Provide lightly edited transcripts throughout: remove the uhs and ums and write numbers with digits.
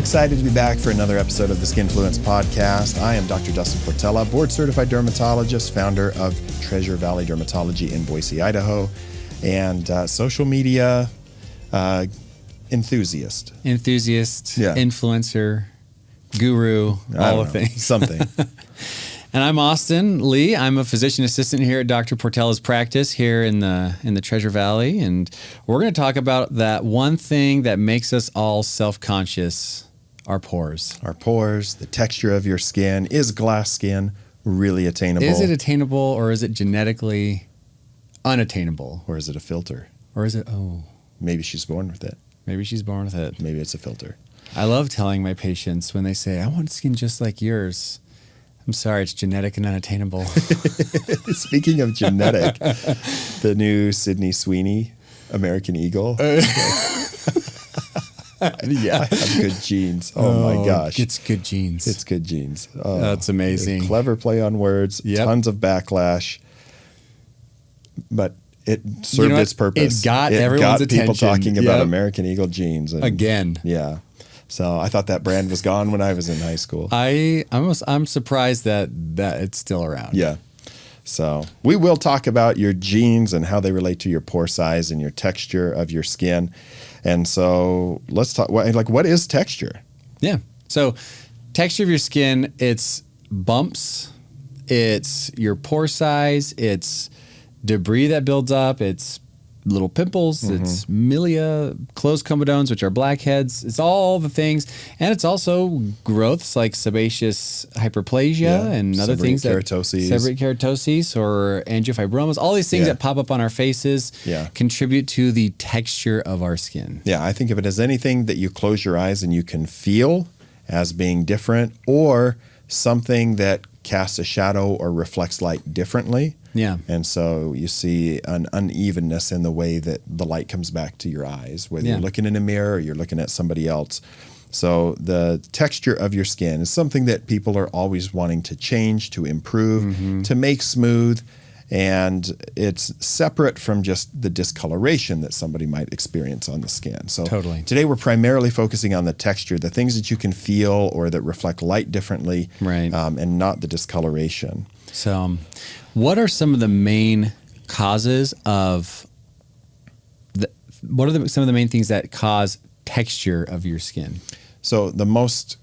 excited to be back for another episode of the Skinfluence podcast. I am Dr. Dustin Portela, board-certified dermatologist, founder of Treasure Valley Dermatology in Boise, Idaho, and social media enthusiast. Influencer, guru, all the things. Something. And I'm Austin Lee. I'm a physician assistant here at Dr. Portela's practice here in the Treasure Valley. And we're going to talk about that one thing that makes us all self-conscious, our pores. Our pores, the texture of your skin. Is glass skin really attainable? Is it attainable, or is it genetically unattainable? Or is it a filter? Or is it, Maybe she's born with it. maybe she's born with it. Maybe it's a filter. I love telling my patients when they say, I want skin just like yours. I'm sorry, it's genetic and unattainable. Speaking of genetic, the new Sydney Sweeney American Eagle. Yeah. I have good genes. Oh my gosh. It's good genes. It's good genes. Oh, That's amazing. Clever play on words. Yep. Tons of backlash. But it served its purpose. It got everyone's attention. People talking about American Eagle jeans. And, again. Yeah. So I thought that brand was gone when I was in high school. I'm surprised that it's still around. Yeah. So we will talk about your genes and how they relate to your pore size and your texture of your skin. And so let's talk, what is texture? Yeah. So texture of your skin, it's bumps, it's your pore size, it's debris that builds up, it's little pimples, it's milia, closed comedones, which are blackheads. It's all the things. And it's also growths like sebaceous hyperplasia and other things keratosis. Seborrheic keratosis or angiofibromas. All these things that pop up on our faces contribute to the texture of our skin. Yeah, I think of it as anything that you close your eyes and you can feel as being different, or something that casts a shadow or reflects light differently. Yeah. And so you see an unevenness in the way that the light comes back to your eyes, whether you're looking in a mirror or you're looking at somebody else. So the texture of your skin is something that people are always wanting to change, to improve, to make smooth. And it's separate from just the discoloration that somebody might experience on the skin. So today we're primarily focusing on the texture, the things that you can feel or that reflect light differently, and not the discoloration. So what are some of the main causes of some of the main things that cause texture of your skin? So the most,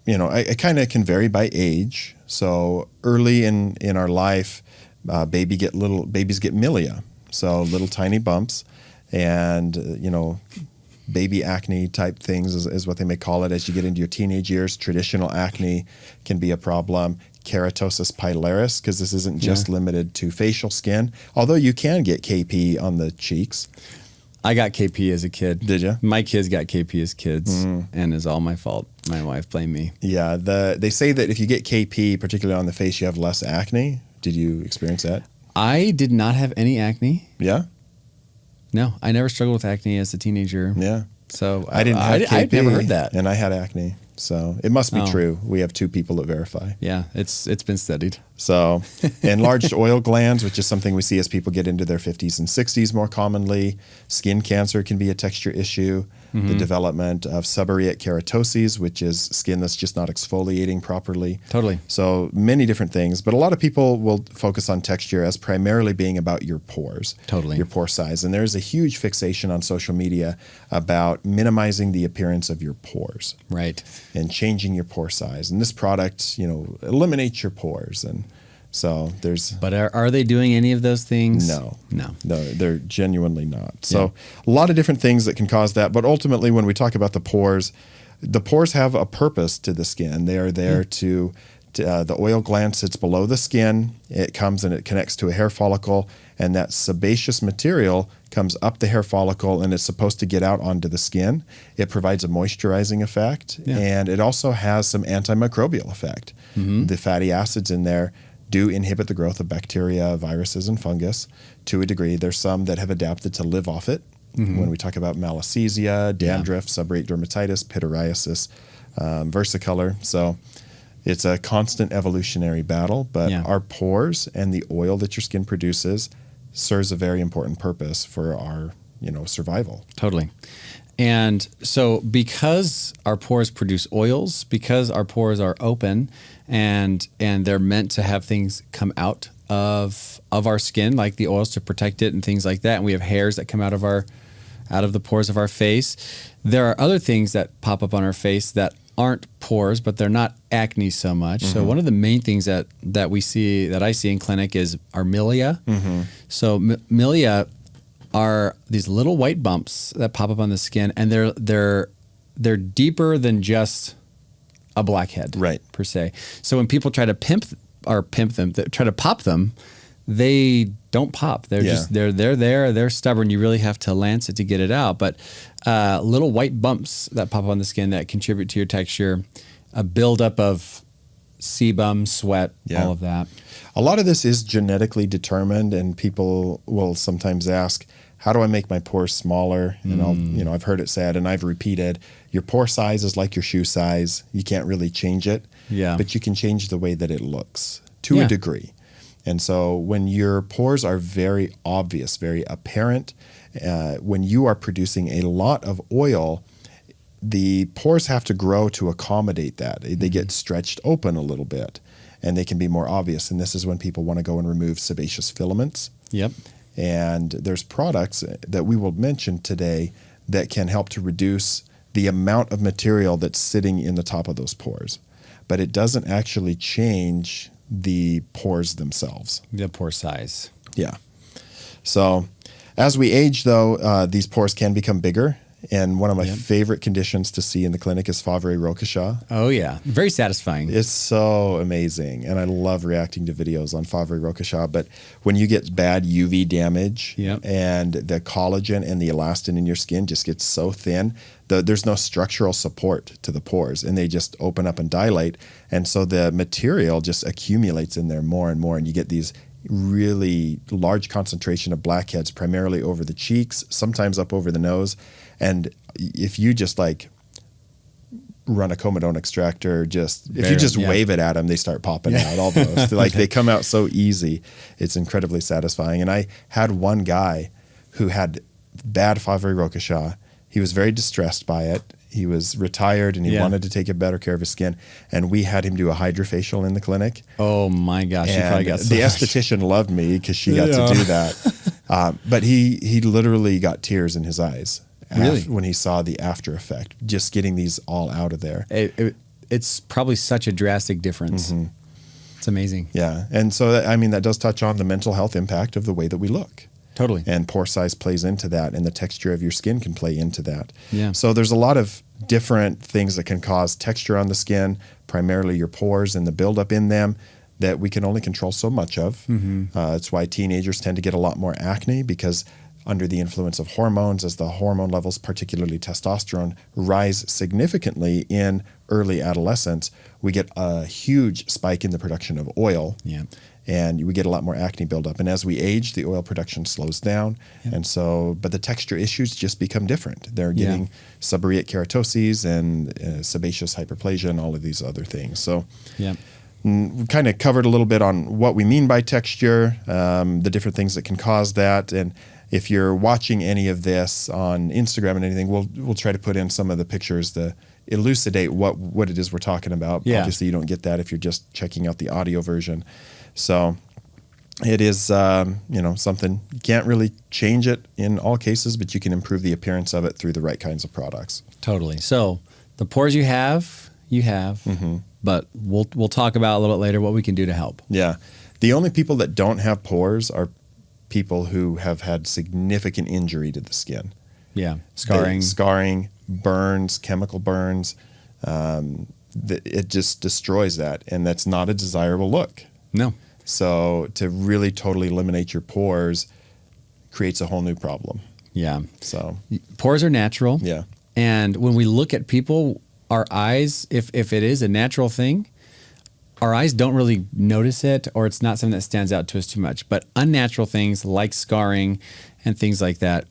it kind of can vary by age. So early in our life, babies get milia, so little tiny bumps, and baby acne type things is what they may call it. As you get into your teenage years, traditional acne can be a problem. Keratosis pilaris, because this isn't just limited to facial skin, although you can get KP on the cheeks. I got KP as a kid. Did you? My kids got KP as kids, and it's all my fault. My wife blamed me. Yeah, they say that if you get KP, particularly on the face, you have less acne. Did you experience that? I did not have any acne. Yeah? No, I never struggled with acne as a teenager. Yeah. So I didn't have KP. I'd never heard that. And I had acne. So it must be true. We have two people that verify. Yeah, it's been studied. So enlarged oil glands, which is something we see as people get into their 50s and 60s more commonly. Skin cancer can be a texture issue. The development of seborrheic keratoses, which is skin that's just not exfoliating properly. Totally. So many different things. But a lot of people will focus on texture as primarily being about your pores. Totally. Your pore size. And there's a huge fixation on social media about minimizing the appearance of your pores. Right. And changing your pore size. And this product, eliminates your pores. And so there's... But are they doing any of those things? No, they're genuinely not. So a lot of different things that can cause that. But ultimately, when we talk about the pores have a purpose to the skin. They are there to the oil gland sits below the skin. It comes and it connects to a hair follicle. And that sebaceous material comes up the hair follicle and it's supposed to get out onto the skin. It provides a moisturizing effect. And it also has some antimicrobial effect. The fatty acids in there do inhibit the growth of bacteria, viruses, and fungus to a degree. There's some that have adapted to live off it. When we talk about malassezia, dandruff, seborrheic dermatitis, pityriasis, versicolor. So it's a constant evolutionary battle, but our pores and the oil that your skin produces serves a very important purpose for our, survival. Totally. And so because our pores produce oils, because our pores are open and they're meant to have things come out of our skin, like the oils to protect it and things like that, and we have hairs that come out of the pores of our face, there are other things that pop up on our face that aren't pores, but they're not acne so much. So one of the main things that I see in clinic is our milia. So milia are these little white bumps that pop up on the skin, and they're deeper than just a blackhead, right, per se. So when people try to try to pop them, they don't pop. They're just they're stubborn. You really have to lance it to get it out. But little white bumps that pop up on the skin that contribute to your texture, a buildup of sebum, sweat, all of that. A lot of this is genetically determined, and people will sometimes ask, how do I make my pores smaller? And I've heard it said, and I've repeated, your pore size is like your shoe size. You can't really change it, but you can change the way that it looks to a degree. And so when your pores are very obvious, very apparent, when you are producing a lot of oil, the pores have to grow to accommodate that. They get stretched open a little bit, and they can be more obvious. And this is when people want to go and remove sebaceous filaments. Yep. And there's products that we will mention today that can help to reduce the amount of material that's sitting in the top of those pores. But it doesn't actually change the pores themselves. The pore size. Yeah. So as we age, though, these pores can become bigger. And one of my favorite conditions to see in the clinic is Favre-Rochechouart. Oh, yeah. Very satisfying. It's so amazing. And I love reacting to videos on Favre-Rochechouart. But when you get bad UV damage and the collagen and the elastin in your skin just gets so thin, there's no structural support to the pores, and they just open up and dilate. And so the material just accumulates in there more and more. And you get these really large concentration of blackheads, primarily over the cheeks, sometimes up over the nose. And if you just like run a comedone extractor, if you just wave it at them, they start popping out almost. Like they come out so easy. It's incredibly satisfying. And I had one guy who had bad Favre-Rochechouart. He was very distressed by it. He was retired and he wanted to take better care of his skin. And we had him do a hydrofacial in the clinic. Oh my gosh. And probably got the esthetician loved me because she got to do that. But he literally got tears in his eyes. Really? When he saw the after effect, just getting these all out of there. It's probably such a drastic difference. It's amazing. Yeah. And so, that does touch on the mental health impact of the way that we look. Totally. And pore size plays into that, and the texture of your skin can play into that. Yeah. So there's a lot of different things that can cause texture on the skin, primarily your pores and the buildup in them, that we can only control so much of. That's why teenagers tend to get a lot more acne, because under the influence of hormones, as the hormone levels, particularly testosterone, rise significantly in early adolescence, we get a huge spike in the production of oil. Yeah. And we get a lot more acne buildup. And as we age, the oil production slows down. And so, but the texture issues just become different. They're getting seborrheic keratoses and sebaceous hyperplasia and all of these other things. So we kind of covered a little bit on what we mean by texture, the different things that can cause that. And if you're watching any of this on Instagram and anything, we'll try to put in some of the pictures to elucidate what it is we're talking about. Obviously, you don't get that if you're just checking out the audio version. So it is, something, you can't really change it in all cases, but you can improve the appearance of it through the right kinds of products. Totally. So the pores you have, but we'll talk about a little bit later what we can do to help. Yeah. The only people that don't have pores are people who have had significant injury to the skin. Yeah. Scarring, burns, chemical burns. It just destroys that. And that's not a desirable look. No. So to really totally eliminate your pores creates a whole new problem. Yeah. So pores are natural. Yeah. And when we look at people, our eyes, if it is a natural thing, our eyes don't really notice it, or it's not something that stands out to us too much. But unnatural things like scarring and things like that,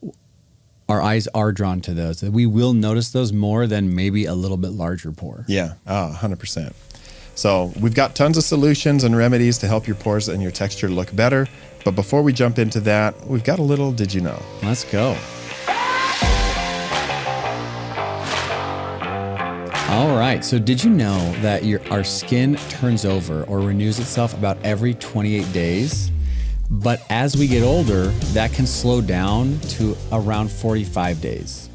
our eyes are drawn to those. We will notice those more than maybe a little bit larger pore. Yeah, 100%. So we've got tons of solutions and remedies to help your pores and your texture look better. But before we jump into that, we've got a little Did You Know? Let's go. All right. So did you know that our skin turns over or renews itself about every 28 days? But as we get older, that can slow down to around 45 days,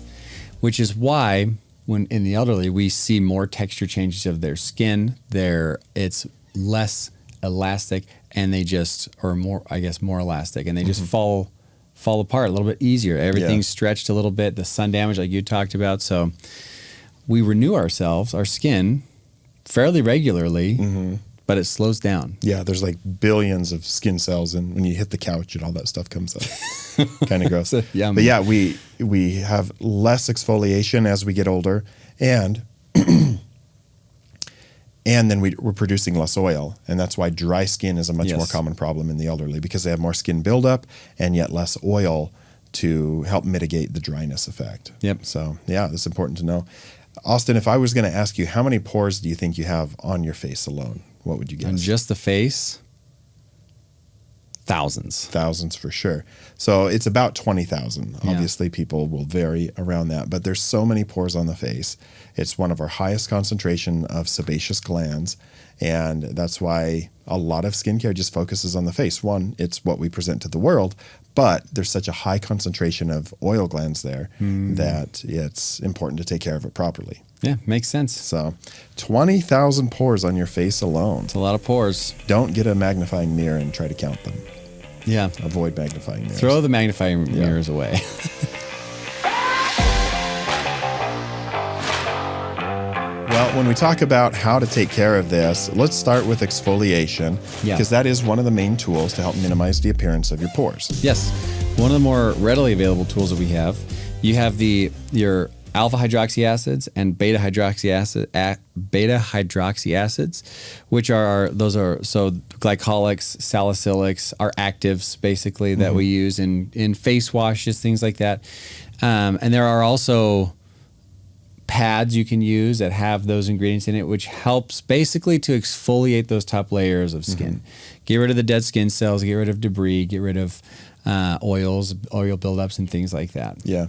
which is why when in the elderly, we see more texture changes of their skin. It's less elastic and they just, or more, I guess, more elastic, and they just fall apart a little bit easier. Everything's stretched a little bit, the sun damage like you talked about. So we renew our skin fairly regularly, but it slows down. Yeah, there's like billions of skin cells, and when you hit the couch and all that stuff comes up. Kind of gross. But yeah, we have less exfoliation as we get older, and then we're producing less oil, and that's why dry skin is a much more common problem in the elderly, because they have more skin buildup and yet less oil to help mitigate the dryness effect. Yep. So yeah, that's important to know. Austin, if I was going to ask you, how many pores do you think you have on your face alone? What would you guess? On just the face? Thousands. Thousands for sure. So it's about 20,000. Obviously, people will vary around that, but there's so many pores on the face. It's one of our highest concentration of sebaceous glands, and that's why a lot of skincare just focuses on the face. One, it's what we present to the world, but there's such a high concentration of oil glands there that it's important to take care of it properly. Yeah, makes sense. So 20,000 pores on your face alone. It's a lot of pores. Don't get a magnifying mirror and try to count them. Yeah. Avoid magnifying mirrors. Throw the magnifying mirrors away. Well, when we talk about how to take care of this, let's start with exfoliation, because that is one of the main tools to help minimize the appearance of your pores. Yes. One of the more readily available tools that we have, you have your alpha hydroxy acids and beta hydroxy acids, which are glycolics, salicylics are actives basically that we use in face washes, things like that. And there are also pads you can use that have those ingredients in it, which helps basically to exfoliate those top layers of skin. Get rid of the dead skin cells, get rid of debris, get rid of oil buildups and things like that. Yeah.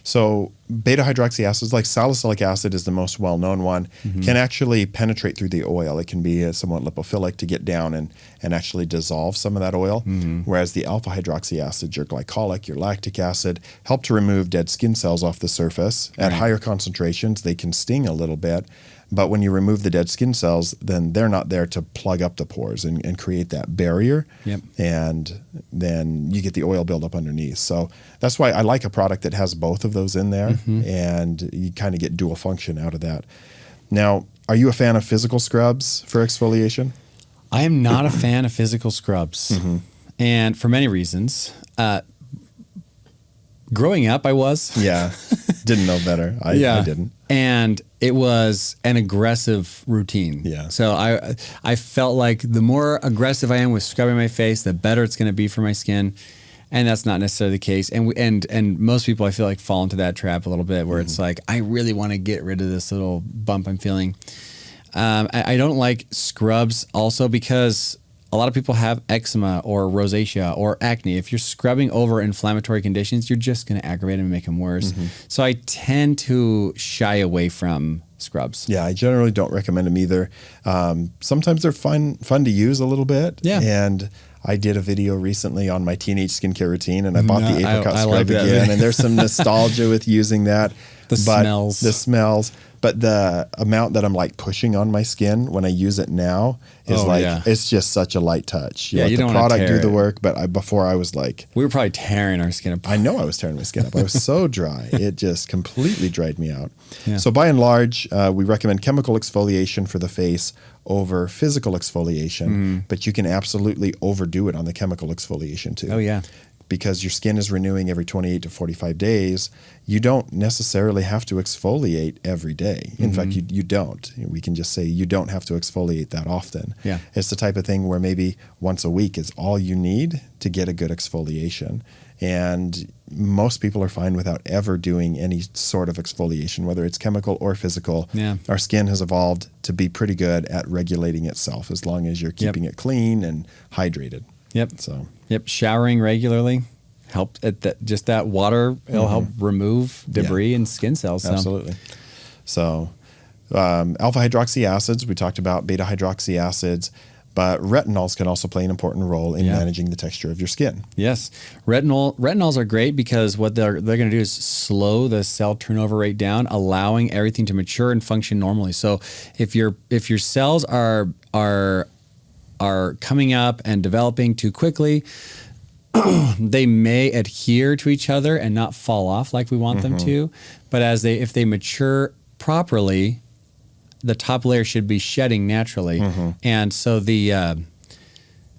So beta hydroxy acids, like salicylic acid is the most well-known one, can actually penetrate through the oil. It can be somewhat lipophilic to get down and actually dissolve some of that oil. Whereas the alpha hydroxy acid, your glycolic, your lactic acid, help to remove dead skin cells off the surface. At higher concentrations, they can sting a little bit. But when you remove the dead skin cells, then they're not there to plug up the pores and create that barrier. And then you get the oil buildup underneath. So that's why I like a product that has both of those in there, and you kind of get dual function out of that. Now, are you a fan of physical scrubs for exfoliation? I am not a fan of physical scrubs, and for many reasons. Growing up, I was. Yeah. Didn't know better. I didn't. And it was an aggressive routine. Yeah. So I felt like the more aggressive I am with scrubbing my face, the better it's going to be for my skin. And that's not necessarily the case. And most people, I feel like, fall into that trap a little bit where it's like, I really want to get rid of this little bump I'm feeling. I don't like scrubs also because a lot of people have eczema or rosacea or acne. If you're scrubbing over inflammatory conditions, you're just going to aggravate them and make them worse. So I tend to shy away from scrubs. Yeah, I generally don't recommend them either. Sometimes they're fun to use a little bit. Yeah. And I did a video recently on my teenage skincare routine, and I bought the apricot scrub like again. And there's some nostalgia with using that. The smells. But the amount that I'm like pushing on my skin when I use it now is it's just such a light touch. You let the product do the work, but before I was like... We were probably tearing our skin apart. I know I was tearing my skin up. I was so dry. It just completely dried me out. Yeah. So by and large, we recommend chemical exfoliation for the face over physical exfoliation, but you can absolutely overdo it on the chemical exfoliation too. Oh, yeah. Because your skin is renewing every 28 to 45 days, you don't necessarily have to exfoliate every day. In fact, you don't. We can just say you don't have to exfoliate that often. Yeah. It's the type of thing where maybe once a week is all you need to get a good exfoliation. And most people are fine without ever doing any sort of exfoliation, whether it's chemical or physical. Yeah. Our skin has evolved to be pretty good at regulating itself as long as you're keeping it clean and hydrated. Showering regularly helped at that. Just that water, it'll help remove debris and skin cells. Absolutely. So Alpha hydroxy acids, we talked about beta hydroxy acids, but retinols can also play an important role in managing the texture of your skin. Yes. Retinols are great because what they're going to do is slow the cell turnover rate down, allowing everything to mature and function normally. So if your cells are coming up and developing too quickly, they may adhere to each other and not fall off like we want them to. But if they mature properly, the top layer should be shedding naturally. And so the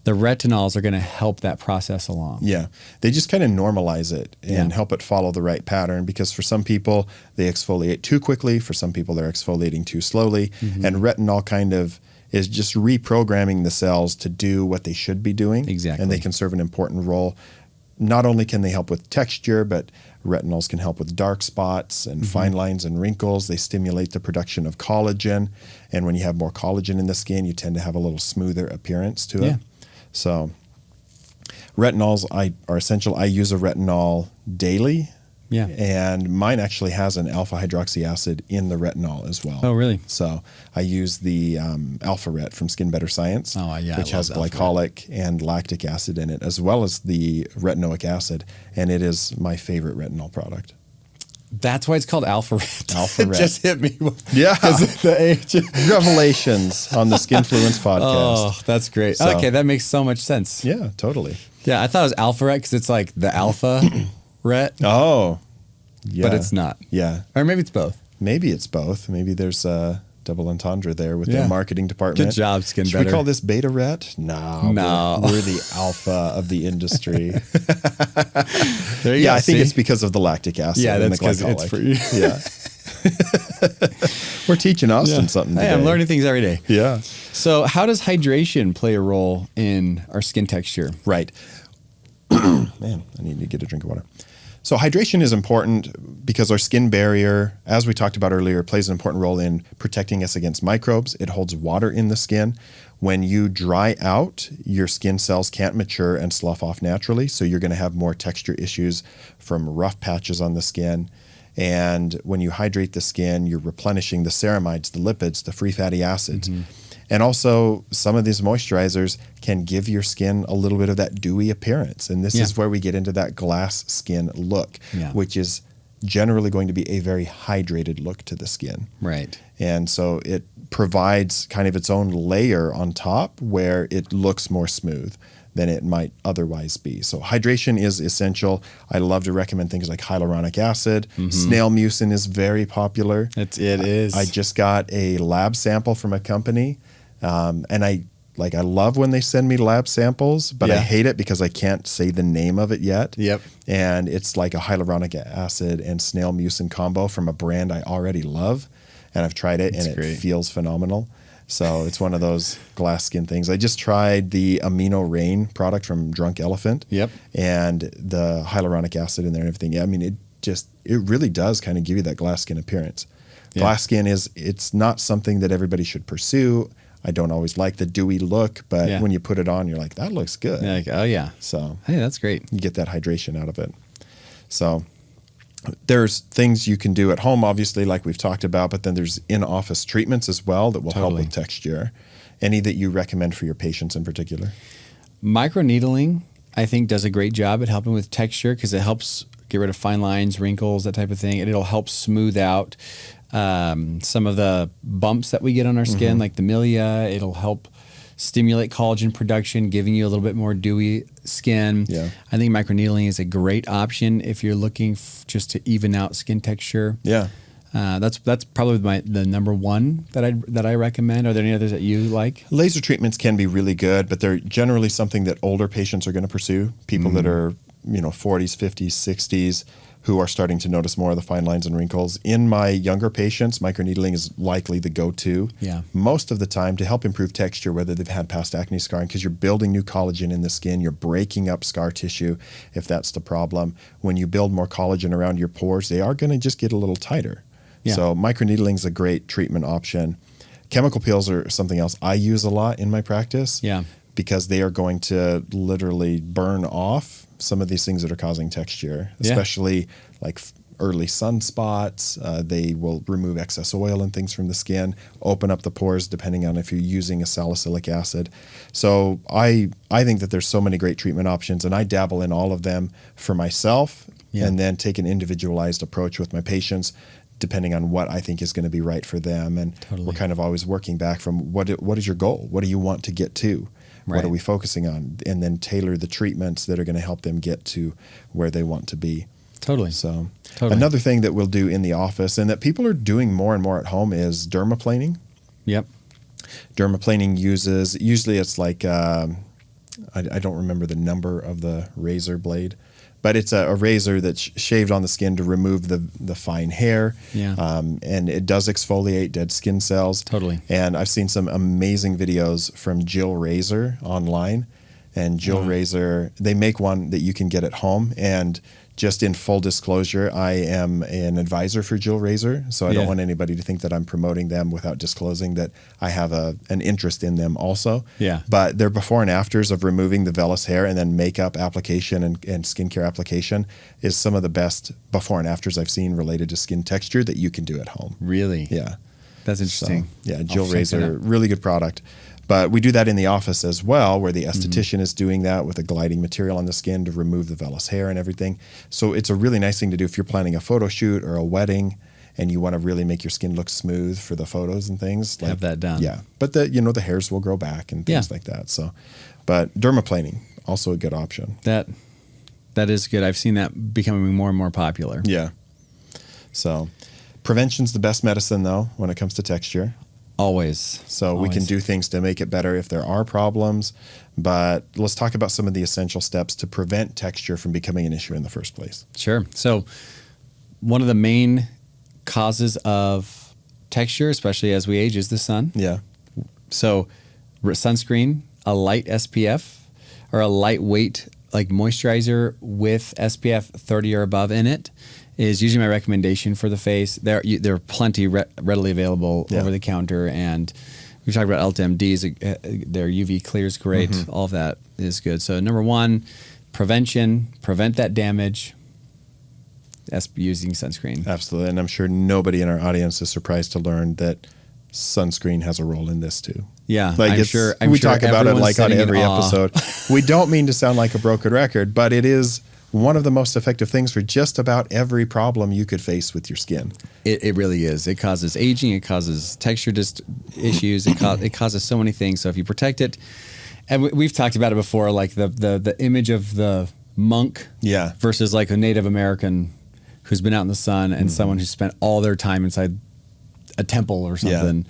retinols are going to help that process along. Yeah. They just kind of normalize it and help it follow the right pattern, because for some people, they exfoliate too quickly. For some people, they're exfoliating too slowly. And retinol kind of is just reprogramming the cells to do what they should be doing. Exactly. And they can serve an important role. Not only can they help with texture, but retinols can help with dark spots and fine lines and wrinkles. They stimulate the production of collagen. And when you have more collagen in the skin, you tend to have a little smoother appearance to it. So retinols are essential. I use a retinol daily. Yeah. And mine actually has an alpha hydroxy acid in the retinol as well. Oh, really? So I use the Alpha Ret from Skin Better Science, which has glycolic and lactic acid in it, as well as the retinoic acid. And it is my favorite retinol product. That's why it's called Alpha Ret. Alpha Ret. It just hit me. Yeah. The Revelations on the Skinfluence podcast. Oh, that's great. So, okay, that makes so much sense. Yeah, totally. Yeah, I thought it was Alpha Ret because it's like the Alpha Ret. Oh, yeah. But it's not. Yeah. Or maybe it's both. Maybe it's both. Maybe there's a double entendre there with their marketing department. Good job, Skin Should Better. we call this Beta Ret? No. We're the alpha of the industry. There you go. I think it's because of the lactic acid. Yeah, and that's the because glycolic. it's for you. Yeah. We're teaching Austin something today. Hey, I'm learning things every day. Yeah. So how does hydration play a role in our skin texture? Right. Man, I need to get a drink of water. So hydration is important because our skin barrier, as we talked about earlier, plays an important role in protecting us against microbes. It holds water in the skin. When you dry out, your skin cells can't mature and slough off naturally, so you're going to have more texture issues from rough patches on the skin. And when you hydrate the skin, you're replenishing the ceramides, the lipids, the free fatty acids. And also, some of these moisturizers can give your skin a little bit of that dewy appearance. And this is where we get into that glass skin look, which is generally going to be a very hydrated look to the skin. Right. And so it provides kind of its own layer on top where it looks more smooth than it might otherwise be. So hydration is essential. I love to recommend things like hyaluronic acid. Snail mucin is very popular. It is. I just got a lab sample from a company. And I love when they send me lab samples, but I hate it because I can't say the name of it yet. Yep. And it's like a hyaluronic acid and snail mucin combo from a brand I already love. And I've tried it, and it feels phenomenal. So it's one of those glass skin things. I just tried the Amino Rain product from Drunk Elephant. Yep. And the hyaluronic acid in there and everything. Yeah, I mean, it really does kind of give you that glass skin appearance. Yeah. Glass skin it's not something that everybody should pursue. I don't always like the dewy look, but when you put it on, you're like, that looks good. Yeah, like, oh, yeah. So hey, that's great. You get that hydration out of it. So there's things you can do at home, obviously, like we've talked about, but then there's in-office treatments as well that will help with texture. Any that you recommend for your patients in particular? Microneedling, I think, does a great job at helping with texture because it helps get rid of fine lines, wrinkles, that type of thing. And it'll help smooth out some of the bumps that we get on our skin, like the milia. It'll help stimulate collagen production, giving you a little bit more dewy skin. Yeah. I think microneedling is a great option if you're looking just to even out skin texture. Yeah. That's probably the number one that I recommend. Are there any others that you like? Laser treatments can be really good, but they're generally something that older patients are going to pursue. People that are 40s, 50s, 60s, who are starting to notice more of the fine lines and wrinkles. In my younger patients, microneedling is likely the go-to. Yeah. Most of the time to help improve texture, whether they've had past acne scarring, because you're building new collagen in the skin, you're breaking up scar tissue if that's the problem. When you build more collagen around your pores, they are going to just get a little tighter. Yeah. So microneedling is a great treatment option. Chemical peels are something else I use a lot in my practice. Yeah. Because they are going to literally burn off some of these things that are causing texture, especially like early sunspots. They will remove excess oil and things from the skin, open up the pores depending on if you're using a salicylic acid. So I think that there's so many great treatment options, and I dabble in all of them for myself, and then take an individualized approach with my patients depending on what I think is going to be right for them. And we're kind of always working back from what is your goal? What do you want to get to? What are we focusing on? And then tailor the treatments that are going to help them get to where they want to be. Totally. So another thing that we'll do in the office and that people are doing more and more at home is dermaplaning. Yep. Dermaplaning usually it's like, I don't remember the number of the razor blade, but it's a razor that's shaved on the skin to remove the fine hair. Yeah. And it does exfoliate dead skin cells. Totally. And I've seen some amazing videos from Jill Razor online. And Jill Razor, they make one that you can get at home. And just in full disclosure, I am an advisor for Jill Razor, so I don't want anybody to think that I'm promoting them without disclosing that I have an interest in them also. Yeah. But their before and afters of removing the vellus hair and then makeup application and skincare application is some of the best before and afters I've seen related to skin texture that you can do at home. Really? Yeah. That's interesting. So, yeah, Jill Razor, really good product. But we do that in the office as well, where the esthetician is doing that with a gliding material on the skin to remove the vellus hair and everything. So it's a really nice thing to do if you're planning a photo shoot or a wedding and you want to really make your skin look smooth for the photos and things. Have that done. Yeah. But the hairs will grow back and things like that. So, but dermaplaning, also a good option. That is good. I've seen that becoming more and more popular. Yeah. So prevention's the best medicine though when it comes to texture. Always. So we can do things to make it better if there are problems, but let's talk about some of the essential steps to prevent texture from becoming an issue in the first place. Sure. So one of the main causes of texture, especially as we age, is the sun. Yeah. So sunscreen, a light SPF, or a lightweight like moisturizer with SPF 30 or above in it is usually my recommendation for the face. There are plenty readily available over the counter, and we've talked about LTMDs. Their UV clear is great. All of that is good. So number one, prevent that damage. Using sunscreen. Absolutely, and I'm sure nobody in our audience is surprised to learn that sunscreen has a role in this too. Yeah, I'm sure talk about it like on every episode. We don't mean to sound like a broken record, but it is one of the most effective things for just about every problem you could face with your skin. It really is. It causes aging. It causes texture issues. It causes so many things. So if you protect it, and we've talked about it before, like the image of the monk versus like a Native American who's been out in the sun and someone who spent all their time inside a temple or something.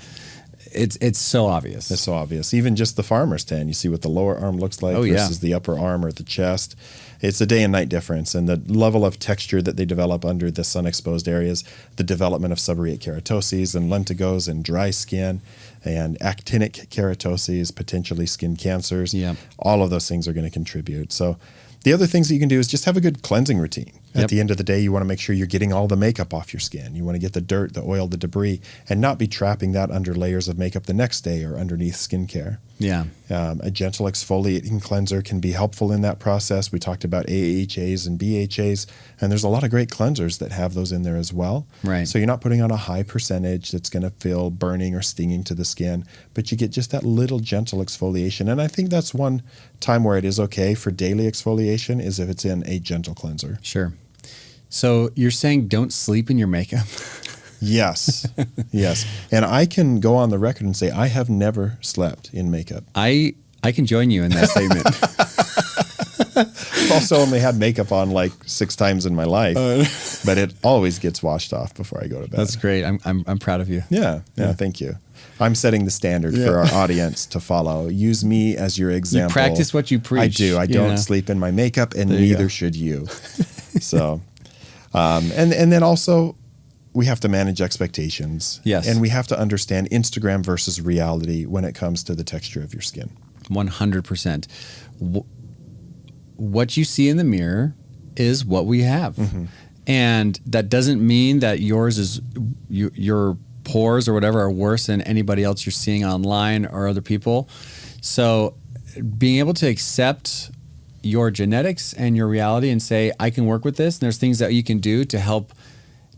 It's so obvious. It's so obvious. Even just the farmer's tan, you see what the lower arm looks like versus the upper arm or the chest. It's a day and night difference, and the level of texture that they develop under the sun-exposed areas, the development of sebaceous keratoses and lentigos and dry skin and actinic keratoses, potentially skin cancers. All of those things are going to contribute. So the other things that you can do is just have a good cleansing routine. At the end of the day, you want to make sure you're getting all the makeup off your skin. You want to get the dirt, the oil, the debris, and not be trapping that under layers of makeup the next day or underneath skincare. A gentle exfoliating cleanser can be helpful in that process. We talked about AHAs and BHAs, and there's a lot of great cleansers that have those in there as well. So you're not putting on a high percentage that's going to feel burning or stinging to the skin, but you get just that little gentle exfoliation. And I think that's one time where it is okay for daily exfoliation is if it's in a gentle cleanser. Sure. So you're saying don't sleep in your makeup? Yes. And I can go on the record and say I have never slept in makeup. I can join you in that statement. I've also only had makeup on like 6 times in my life, but it always gets washed off before I go to bed. That's great. I'm proud of you. Yeah. Thank you. I'm setting the standard for our audience to follow. Use me as your example. You practice what you preach. I do. I don't sleep in my makeup, and neither should you. So, and then also, we have to manage expectations. And we have to understand Instagram versus reality when it comes to the texture of your skin. 100%. What you see in the mirror is what we have. And that doesn't mean that yours is your pores or whatever are worse than anybody else you're seeing online or other people. So being able to accept your genetics and your reality and say, I can work with this, and there's things that you can do to help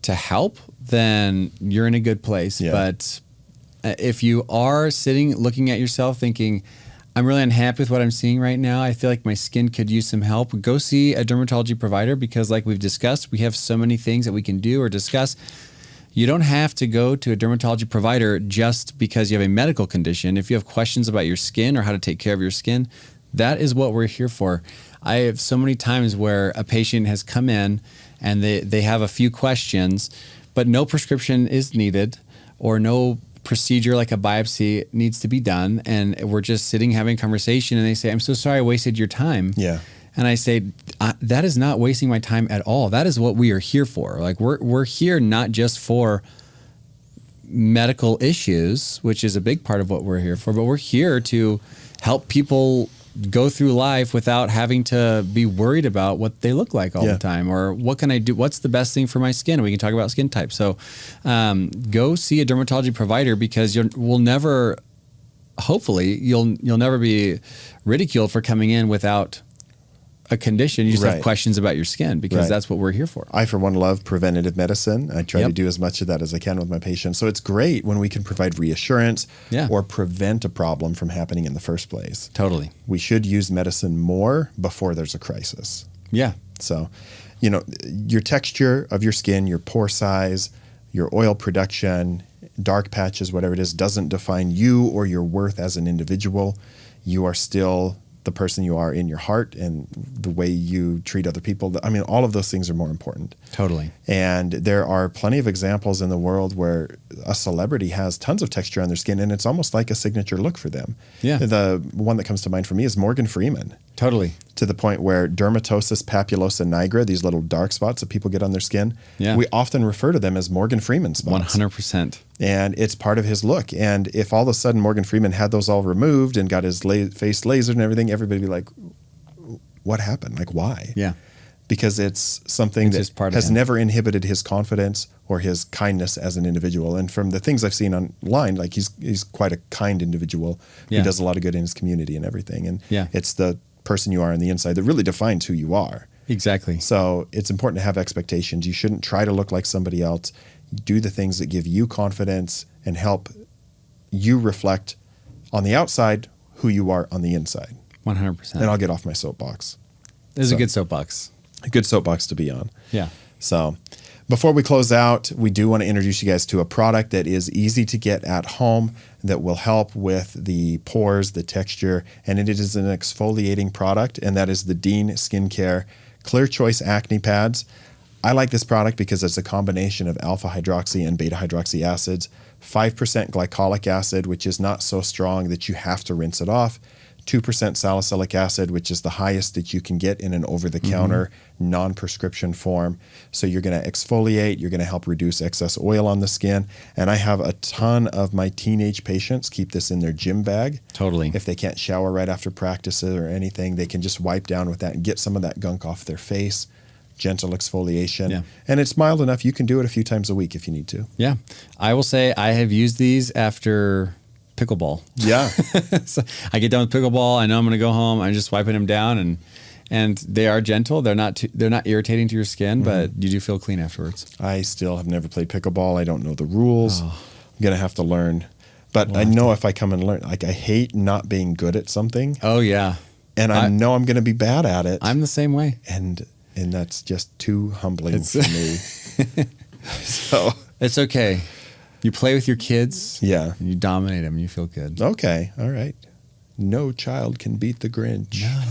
to help, then you're in a good place. Yeah. But if you are sitting, looking at yourself thinking, I'm really unhappy with what I'm seeing right now, I feel like my skin could use some help, go see a dermatology provider, because like we've discussed, we have so many things that we can do or discuss. You don't have to go to a dermatology provider just because you have a medical condition. If you have questions about your skin or how to take care of your skin, that is what we're here for. I have so many times where a patient has come in and they have a few questions, but no prescription is needed or no procedure like a biopsy needs to be done. And we're just sitting having a conversation and they say, I'm so sorry I wasted your time. Yeah. And I say, that is not wasting my time at all. That is what we are here for. Like we're here not just for medical issues, which is a big part of what we're here for, but we're here to help people go through life without having to be worried about what they look like all the time, or what can I do? What's the best thing for my skin? We can talk about skin type. So go see a dermatology provider, because hopefully you'll never be ridiculed for coming in without a condition. You just have questions about your skin, because that's what we're here for. I, for one, love preventative medicine. I try to do as much of that as I can with my patients. So it's great when we can provide reassurance or prevent a problem from happening in the first place. Totally. We should use medicine more before there's a crisis. Yeah. So, your texture of your skin, your pore size, your oil production, dark patches, whatever it is, doesn't define you or your worth as an individual. You are still the person you are in your heart, and the way you treat other people. I mean, all of those things are more important. Totally. And there are plenty of examples in the world where a celebrity has tons of texture on their skin, and it's almost like a signature look for them. Yeah. The one that comes to mind for me is Morgan Freeman. Totally. To the point where dermatosis papulosa nigra, these little dark spots that people get on their skin, we often refer to them as Morgan Freeman spots. 100%. And it's part of his look. And if all of a sudden Morgan Freeman had those all removed and got his face lasered and everything, everybody would be like, what happened? Like, why? Yeah. Because it's something that has never inhibited his confidence or his kindness as an individual. And from the things I've seen online, like he's quite a kind individual who does a lot of good in his community and everything. And it's the person you are on the inside that really defines who you are. Exactly. So it's important to have expectations. You shouldn't try to look like somebody else. Do the things that give you confidence and help you reflect on the outside who you are on the inside. 100%. And I'll get off my soapbox. This is a good soapbox. A good soapbox to be on. Yeah. So before we close out, we do want to introduce you guys to a product that is easy to get at home that will help with the pores, the texture, and it is an exfoliating product, and that is the Dean Skincare Clear Choice Acne Pads. I like this product because it's a combination of alpha hydroxy and beta hydroxy acids, 5% glycolic acid, which is not so strong that you have to rinse it off, 2% salicylic acid, which is the highest that you can get in an over-the-counter, non-prescription form. So you're going to exfoliate, you're going to help reduce excess oil on the skin. And I have a ton of my teenage patients keep this in their gym bag. Totally. If they can't shower right after practices or anything, they can just wipe down with that and get some of that gunk off their face. Gentle exfoliation. Yeah. And it's mild enough. You can do it a few times a week if you need to. Yeah. I will say I have used these after pickleball. Yeah. So I get done with pickleball. I know I'm going to go home. I'm just wiping them down, and they are gentle. They're not irritating to your skin, but you do feel clean afterwards. I still have never played pickleball. I don't know the rules. I'm going to have to learn. But I know if I come and learn, like I hate not being good at something. Oh yeah. And I know I'm going to be bad at it. I'm the same way. And that's just too humbling for me. So it's okay. You play with your kids. Yeah. And you dominate them and you feel good. Okay. All right. No child can beat the Grinch. No.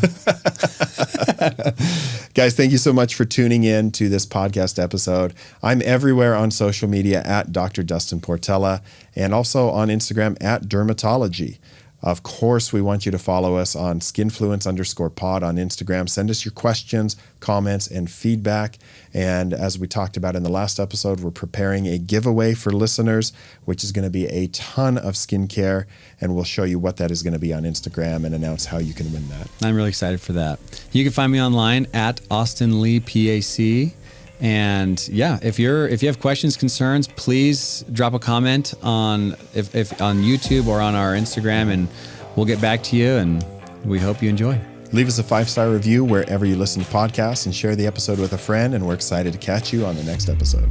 Guys, thank you so much for tuning in to this podcast episode. I'm everywhere on social media at Dr. Dustin Portela and also on Instagram at Dermatology. Of course, we want you to follow us on skinfluence_pod on Instagram. Send us your questions, comments, and feedback. And as we talked about in the last episode, we're preparing a giveaway for listeners, which is going to be a ton of skincare. And we'll show you what that is going to be on Instagram and announce how you can win that. I'm really excited for that. You can find me online at Austin Lee PAC. And yeah, if you have questions, concerns, please drop a comment on if on YouTube or on our Instagram, and we'll get back to you. And we hope you enjoy. Leave us a 5-star review wherever you listen to podcasts, and share the episode with a friend. And we're excited to catch you on the next episode.